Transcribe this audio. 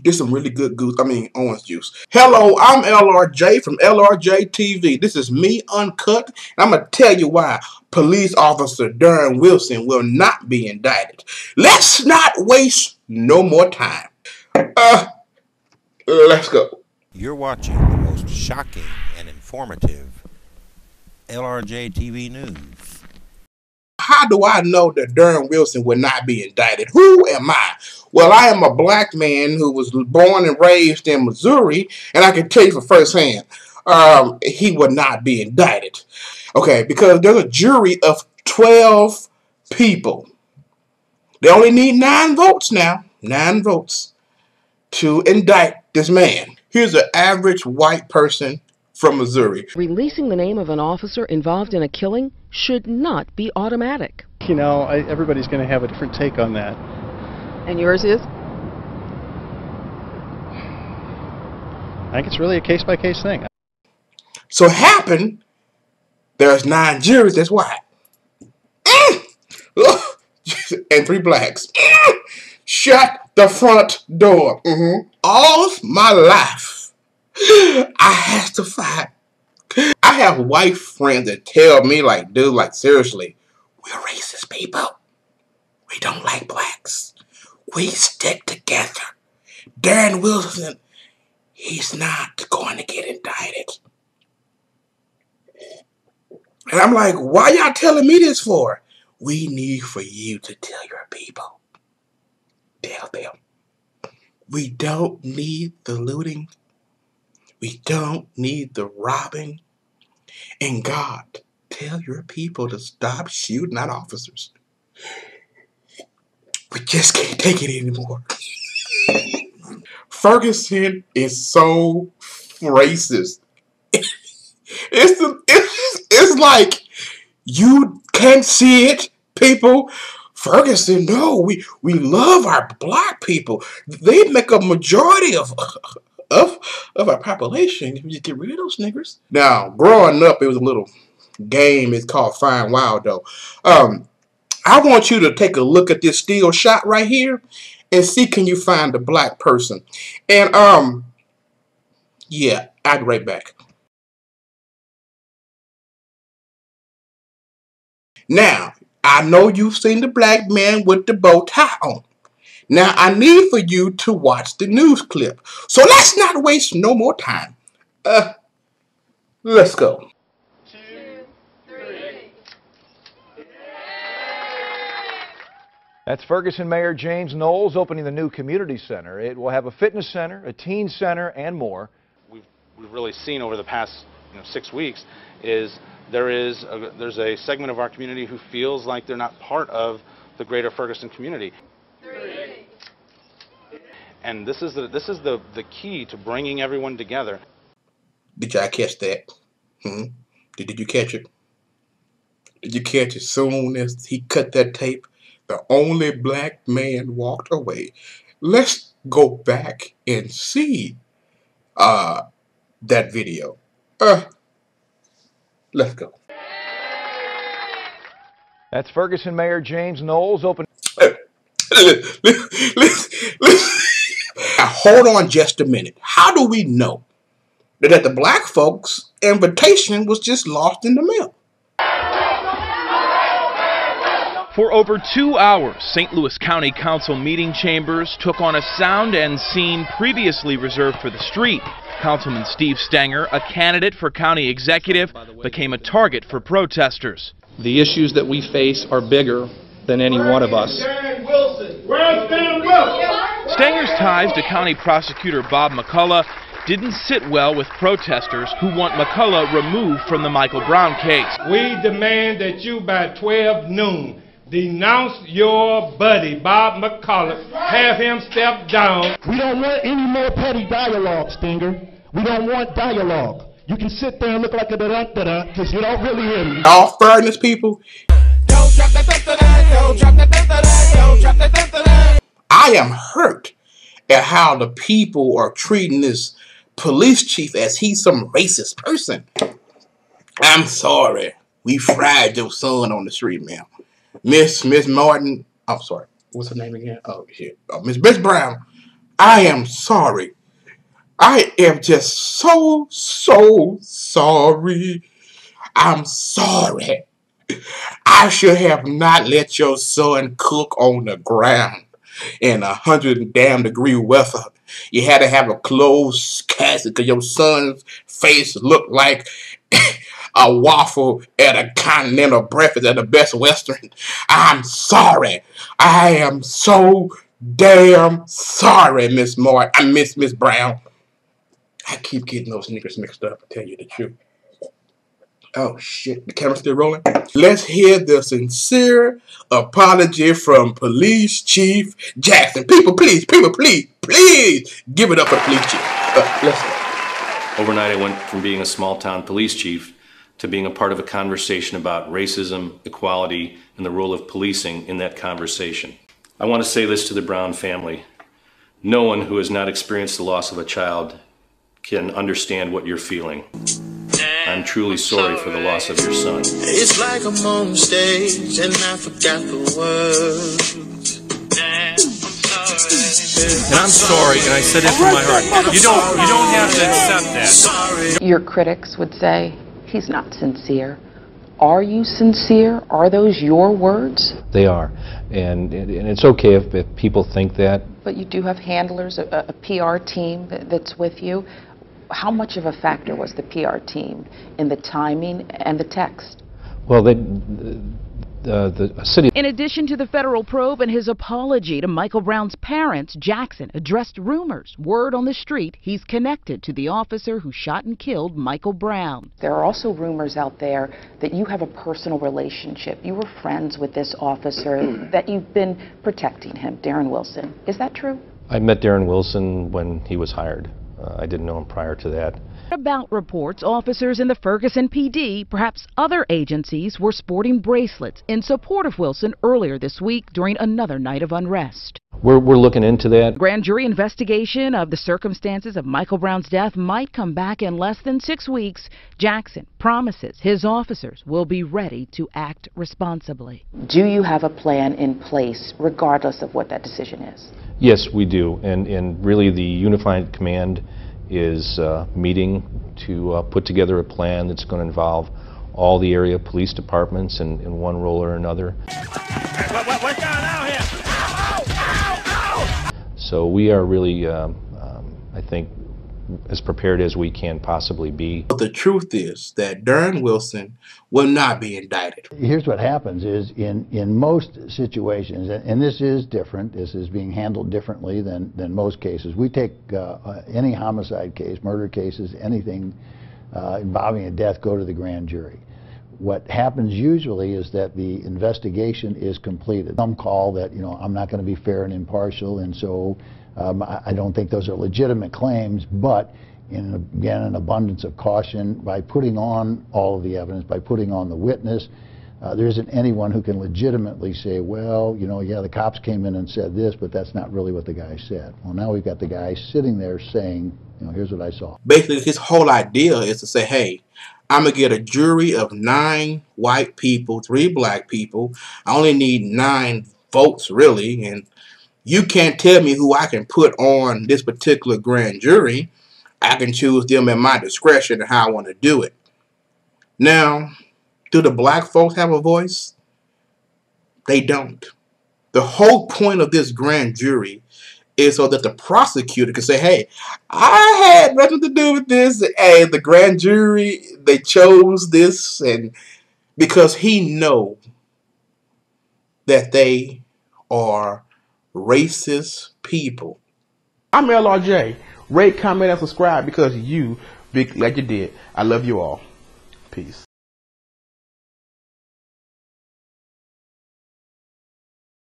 Get some really good orange juice. Hello, I'm LRJ from LRJ TV. This is me, Uncut, and I'm going to tell you why Police Officer Darren Wilson will not be indicted. Let's not waste no more time. Let's go. You're watching the most shocking and informative LRJ TV news. How do I know that Darren Wilson will not be indicted? Who am I? Well, I am a black man who was born and raised in Missouri, and I can tell you from firsthand, he would not be indicted. Okay, because there's a jury of 12 people. They only need 9 votes now. 9 votes to indict this man. Here's an average white person from Missouri. Releasing the name of an officer involved in a killing should not be automatic. You know, everybody's going to have a different take on that. And yours is? I think it's really a case-by-case thing. So it happened, there's 9 juries that's white. And 3 blacks. Shut the front door. All my life, I have to fight. I have white friends that tell me, like, dude, like, seriously, we're racist people. We don't like blacks. We stick together. Darren Wilson, he's not going to get indicted. And I'm like, why y'all telling me this for? We need for you to tell your people. Tell them. We don't need the looting. We don't need the robbing. And God, tell your people to stop shooting at officers. We just can't take it anymore. Ferguson is so racist. It's like you can't see it, people. Ferguson, no, we love our black people. They make a majority of our population. You get rid of those niggers. Now, growing up, it was a little game. It's called Find Wildo. I want you to take a look at this still shot right here and see, can you find a black person? And yeah, I'll be right back. Now, I know you've seen the black man with the bow tie on. Now, I need for you to watch the news clip. So let's not waste no more time. Let's go. 2, 3. That's Ferguson Mayor James Knowles opening the new community center. It will have a fitness center, a teen center, and more. We've really seen over the past 6 weeks is there's a segment of our community who feels like they're not part of the greater Ferguson community. 3. And this is the key to bringing everyone together. Did y'all catch that? Did you catch it? Did you catch it? Soon as he cut that tape, the only black man walked away. Let's go back and see that video. Let's go. That's Ferguson Mayor James Knowles opening. Now, hold on just a minute. How do we know that the black folks' invitation was just lost in the mail? For over 2 hours, St. Louis County Council meeting chambers took on a sound and scene previously reserved for the street. Councilman Steve Stenger, a candidate for county executive, became a target for protesters. The issues that we face are bigger than any one of us. Stenger's ties to County Prosecutor Bob McCullough didn't sit well with protesters who want McCullough removed from the Michael Brown case. We demand that you by 12 noon denounce your buddy Bob McCullough, have him step down. We don't want any more petty dialogue, Stenger. We don't want dialogue. You can sit there and look like a da-da-da-da because you don't really hear me. All fairness, people. I am hurt at how the people are treating this police chief as he's some racist person. I'm sorry. We fried your son on the street, ma'am. Miss Martin, I'm sorry. What's her name again? Oh, shit. Oh, Miss Brown. I am sorry. I am just so sorry. I'm sorry. I should have not let your son cook on the ground in 100-damn-degree weather. You had to have a closed casket because your son's face looked like a waffle at a continental breakfast at the Best Western. I'm sorry. I am so damn sorry, Miss Miss Brown. I keep getting those sneakers mixed up, to tell you the truth. Oh shit, the camera's still rolling. Let's hear the sincere apology from Police Chief Jackson. People, please give it up for the police chief. Listen. Overnight, I went from being a small-town police chief to being a part of a conversation about racism, equality, and the role of policing in that conversation. I want to say this to the Brown family. No one who has not experienced the loss of a child can understand what you're feeling. I'm truly sorry for the loss of your son. It's like I'm on stage and I forgot the words. And I'm sorry, and I said it from my heart. You don't have to accept that. Your critics would say, he's not sincere. Are you sincere? Are those your words? They are. And it's okay if people think that. But you do have handlers, a PR team that's with you. How much of a factor was the PR team in the timing and the text? Well, the city... In addition to the federal probe and his apology to Michael Brown's parents, Jackson addressed rumors. Word on the street, he's connected to the officer who shot and killed Michael Brown. There are also rumors out there that you have a personal relationship. You were friends with this officer, that you've been protecting him, Darren Wilson. Is that true? I met Darren Wilson when he was hired. I didn't know him prior to that. About reports, officers in the Ferguson PD, perhaps other agencies, were sporting bracelets in support of Wilson earlier this week during another night of unrest. We're looking into that. Grand jury investigation of the circumstances of Michael Brown's death might come back in less than 6 weeks. Jackson promises his officers will be ready to act responsibly. Do you have a plan in place regardless of what that decision is? Yes, we do. And really the Unified Command is meeting to put together a plan that's going to involve all the area police departments in one role or another. What's going on here? Ow, ow, ow, ow. So we are really, I think, as prepared as we can possibly be. But the truth is that Darren Wilson will not be indicted. Here's what happens is in most situations, and this is different, this is being handled differently than most cases. We take any homicide case, murder cases, anything involving a death, go to the grand jury. What happens usually is that the investigation is completed. Some call that, you know, I'm not going to be fair and impartial, and so I don't think those are legitimate claims, but again, an abundance of caution, by putting on all of the evidence, by putting on the witness, there isn't anyone who can legitimately say, well, you know, yeah, the cops came in and said this, but that's not really what the guy said. Well, now we've got the guy sitting there saying, you know, here's what I saw. Basically, his whole idea is to say, hey, I'm going to get a jury of 9 white people, 3 black people. I only need 9 votes, really, and you can't tell me who I can put on this particular grand jury. I can choose them at my discretion and how I want to do it. Now, do the black folks have a voice? They don't. The whole point of this grand jury is so that the prosecutor can say, hey, I had nothing to do with this. Hey, the grand jury, they chose this, and because he knows that they are racist people. I'm LRJ. Rate, comment, and subscribe because you, big like you did. I love you all. Peace.